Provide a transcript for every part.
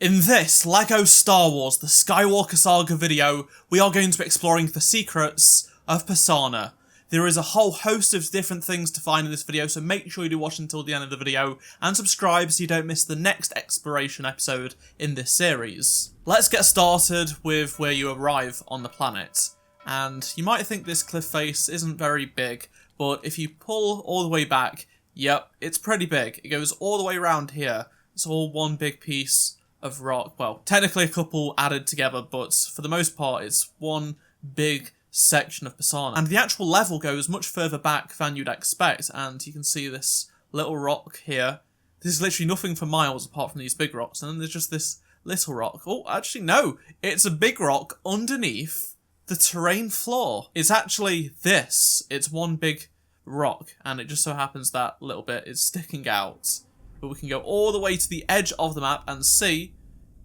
In this LEGO Star Wars The Skywalker Saga video, we are going to be exploring the secrets of Pasaana. There is a whole host of different things to find in this video, so make sure you do watch until the end of the video, and subscribe so you don't miss the next exploration episode in this series. Let's get started with where you arrive on the planet. And you might think this cliff face isn't very big, but if you pull all the way back, yep, it's pretty big. It goes all the way around here. It's all one big piece of rock. Well, technically a couple added together, but for the most part it's one big section of Pasaana. And the actual level goes much further back than you'd expect, and you can see this little rock here. This is literally nothing for miles apart from these big rocks, and then there's just this little rock. Oh, actually no, it's a big rock underneath the terrain floor. It's actually this. It's one big rock, and it just so happens that little bit is sticking out. But we can go all the way to the edge of the map and see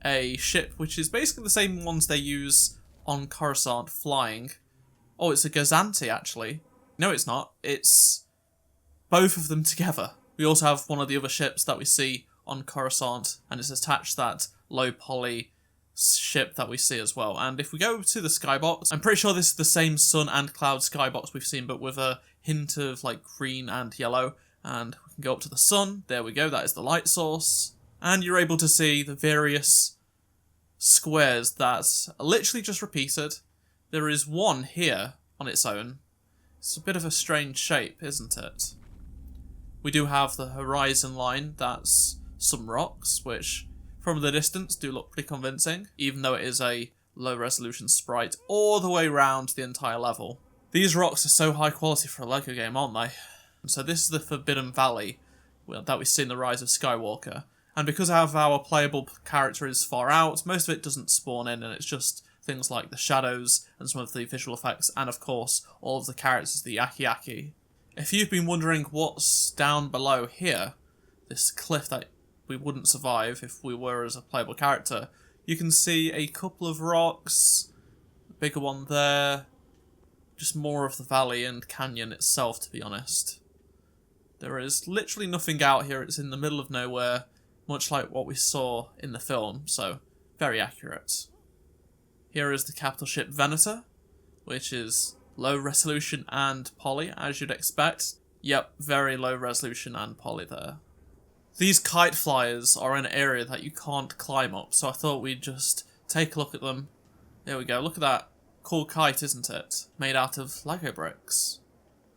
a ship, which is basically the same ones they use on Coruscant flying. Oh, it's a Gazanti, actually. No, it's not. It's both of them together. We also have one of the other ships that we see on Coruscant, and it's attached to that low poly ship that we see as well. And if we go to the skybox, I'm pretty sure this is the same sun and cloud skybox we've seen, but with a hint of like green and yellow. And we can go up to the sun. There we go, that is the light source. And you're able to see the various squares that are literally just repeated. There is one here on its own. It's a bit of a strange shape, isn't it? We do have the horizon line, that's some rocks, which from the distance do look pretty convincing, even though it is a low resolution sprite all the way around the entire level. These rocks are so high quality for a LEGO game, aren't they? So this is the Forbidden Valley that we see in The Rise of Skywalker. And because our playable character is far out, most of it doesn't spawn in, and it's just things like the shadows and some of the visual effects, and of course, all of the characters, the Yaki. If you've been wondering what's down below here, this cliff that we wouldn't survive if we were as a playable character, you can see a couple of rocks, a bigger one there, just more of the valley and canyon itself, to be honest. There is literally nothing out here, it's in the middle of nowhere, much like what we saw in the film, so very accurate. Here is the capital ship Venator, which is low resolution and poly, as you'd expect. Yep, very low resolution and poly there. These kite flyers are in an area that you can't climb up, so I thought we'd just take a look at them. There we go, look at that. Cool kite, isn't it? Made out of Lego bricks.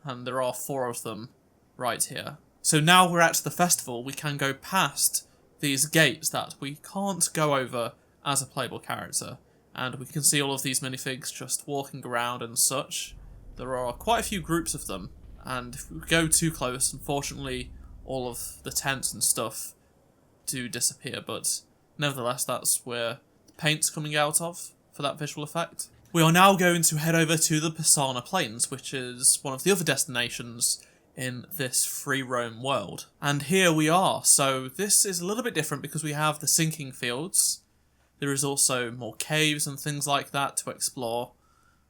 And there are 4 of them right here. So now we're at the festival, we can go past these gates that we can't go over as a playable character. And we can see all of these minifigs just walking around and such. There are quite a few groups of them, and if we go too close, unfortunately, all of the tents and stuff do disappear, but nevertheless, that's where the paint's coming out of for that visual effect. We are now going to head over to the Pasaana Plains, which is one of the other destinations in this free roam world. And here we are. So this is a little bit different because we have the sinking fields. There is also more caves and things like that to explore.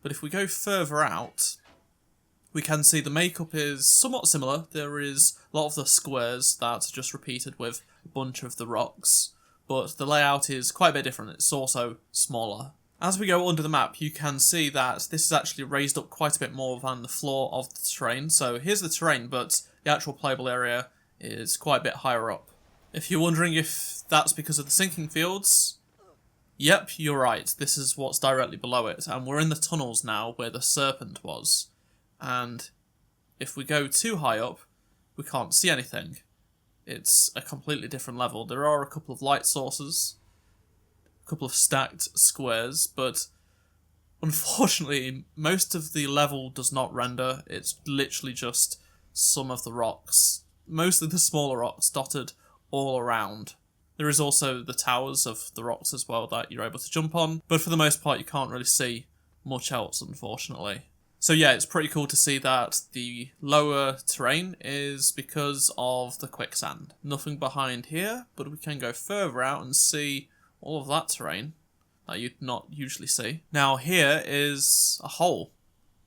But if we go further out, we can see the makeup is somewhat similar. There is a lot of the squares that are just repeated with a bunch of the rocks, but the layout is quite a bit different. It's also smaller. As we go under the map, you can see that this is actually raised up quite a bit more than the floor of the terrain. So here's the terrain, but the actual playable area is quite a bit higher up. If you're wondering if that's because of the sinking fields, yep, you're right. This is what's directly below it, and we're in the tunnels now where the serpent was. And if we go too high up, we can't see anything. It's a completely different level. There are a couple of light sources, couple of stacked squares, but unfortunately most of the level does not render. It's literally just some of the rocks, mostly the smaller rocks dotted all around. There is also the towers of the rocks as well that you're able to jump on, but for the most part you can't really see much else, unfortunately. So yeah, it's pretty cool to see that the lower terrain is because of the quicksand. Nothing behind here, but we can go further out and see all of that terrain that you'd not usually see. Now here is a hole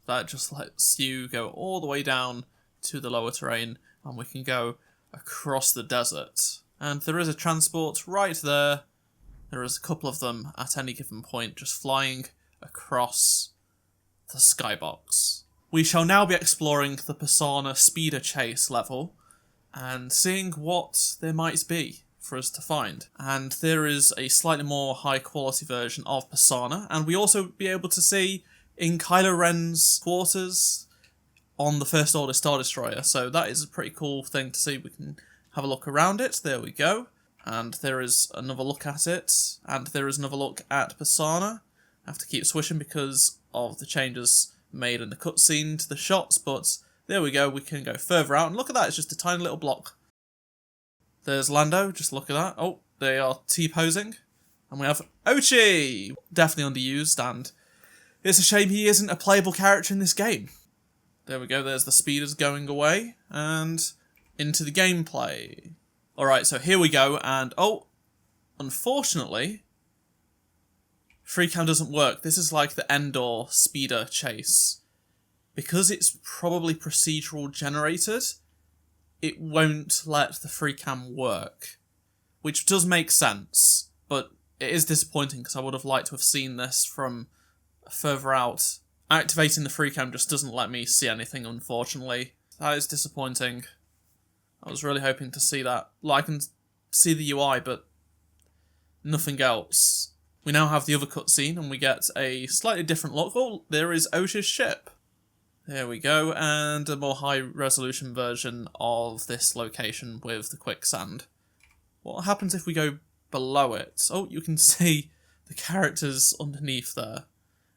that just lets you go all the way down to the lower terrain, and we can go across the desert. And there is a transport right there There is a couple of them at any given point just flying across the skybox. We shall now be exploring the Pasaana speeder chase level and seeing what there might be for us to find. And there is a slightly more high quality version of Pasaana, and we also be able to see in Kylo Ren's quarters on the First Order Star Destroyer, so that is a pretty cool thing to see. We can have a look around it, there we go, and there is another look at it, and there is another look at Pasaana. I have to keep switching because of the changes made in the cutscene to the shots, but there we go, we can go further out, and look at that, it's just a tiny little block. There's Lando, just look at that. Oh, they are T-posing. And we have Ochi! Definitely underused, and it's a shame he isn't a playable character in this game. There we go, there's the speeders going away, and into the gameplay. Alright, so here we go, and oh, unfortunately, FreeCam doesn't work. This is like the Endor speeder chase. Because it's probably procedural generated, it won't let the FreeCam work. Which does make sense, but it is disappointing because I would have liked to have seen this from further out. Activating the FreeCam just doesn't let me see anything, unfortunately. That is disappointing. I was really hoping to see that. Like, I can see the UI, but nothing else. We now have the other cutscene, and we get a slightly different look. Oh, there is Osha's ship. There we go, and a more high-resolution version of this location with the quicksand. What happens if we go below it? Oh, you can see the characters underneath there.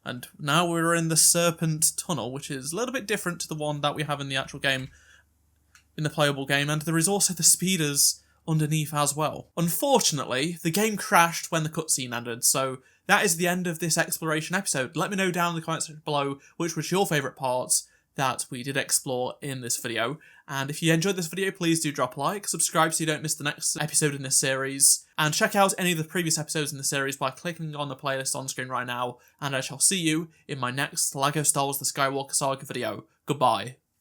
And now we're in the Serpent Tunnel, which is a little bit different to the one that we have in the actual game, in the playable game, and there is also the speeders underneath as well. Unfortunately, the game crashed when the cutscene ended, so that is the end of this exploration episode. Let me know down in the comments section below which was your favourite parts that we did explore in this video. And if you enjoyed this video, please do drop a like, subscribe so you don't miss the next episode in this series, and check out any of the previous episodes in the series by clicking on the playlist on screen right now, and I shall see you in my next LEGO Star Wars The Skywalker Saga video. Goodbye.